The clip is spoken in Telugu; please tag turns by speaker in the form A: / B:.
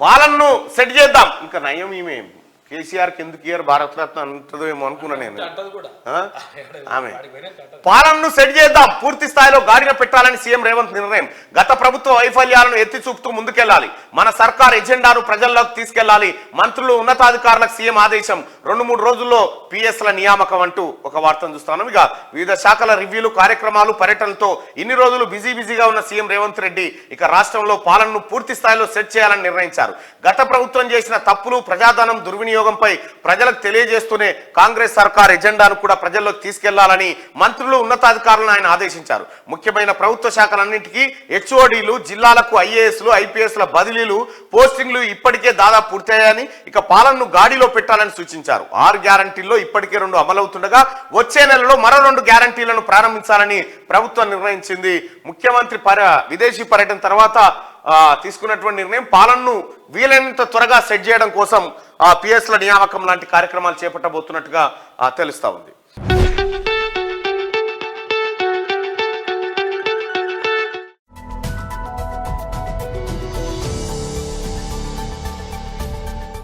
A: పాలనను సెట్ చేద్దాం. ఇంకా నయం ఈమె కేసీఆర్కి ఎందుకు ఇయర్ భారతరత్న అంటదో ఏమో అనుకున్నా నేను. ఆమె పాలనను సెట్ చేద్దాం, పూర్తి స్థాయిలో గాడిన పెట్టాలని సీఎం రేవంత్ నిర్ణయం. గత ప్రభుత్వ వైఫల్యాలను ఎత్తి చూపుతూ ముందుకెళ్లాలి, మన సర్కార్ ఎజెండాను ప్రజల్లోకి తీసుకెళ్లాలి. మంత్రులు ఉన్నతాధికారులకు సీఎం ఆదేశం. 2-3 రోజుల్లో పిఎస్ల నియామకం అంటూ ఒక వార్తను చూస్తాను. ఇక వివిధ శాఖల రివ్యూలు, కార్యక్రమాలు, పర్యటనలతో ఇన్ని రోజులు బిజీగా ఉన్న సీఎం రేవంత్ రెడ్డి ఇక రాష్ట్రంలో పాలనను పూర్తి స్థాయిలో సెట్ చేయాలని నిర్ణయించారు. గత ప్రభుత్వం చేసిన తప్పులు, ప్రజాధనం దుర్వినియోగంపై ప్రజలకు తెలియజేస్తూనే కాంగ్రెస్ సర్కార్ ఎజెండాను కూడా ప్రజల్లోకి తీసుకెళ్లాలని మంత్రులు, ఉన్నతాధికారులను ఆయన ఆదేశించారు. ముఖ్యమైన ప్రభుత్వ శాఖలన్నింటికీ హెచ్ఓడీలు, జిల్లాలకు ఐఏఎస్లు, ఐపీఎస్ల బదిలీలు, పోస్టింగ్లు ఇప్పటికే దాదాపు పూర్తయ్యాయని, ఇక పాలనను గాడిలో పెట్టాలని సూచించారు. 6 గ్యారంటీల్లో ఇప్పటికే 2 అమలవుతుండగా వచ్చే నెలలో మరో 2 గ్యారంటీలను ప్రారంభించాలని ప్రభుత్వం నిర్ణయించింది. ముఖ్యమంత్రి విదేశీ పర్యటన తర్వాత తీసుకున్నటువంటి నిర్ణయం పాలనను వీలైనంత త్వరగా సెట్ చేయడం కోసం పిఎస్ల నియామకం లాంటి కార్యక్రమాలు చేపట్టబోతున్నట్టుగా తెలుస్తా ఉంది.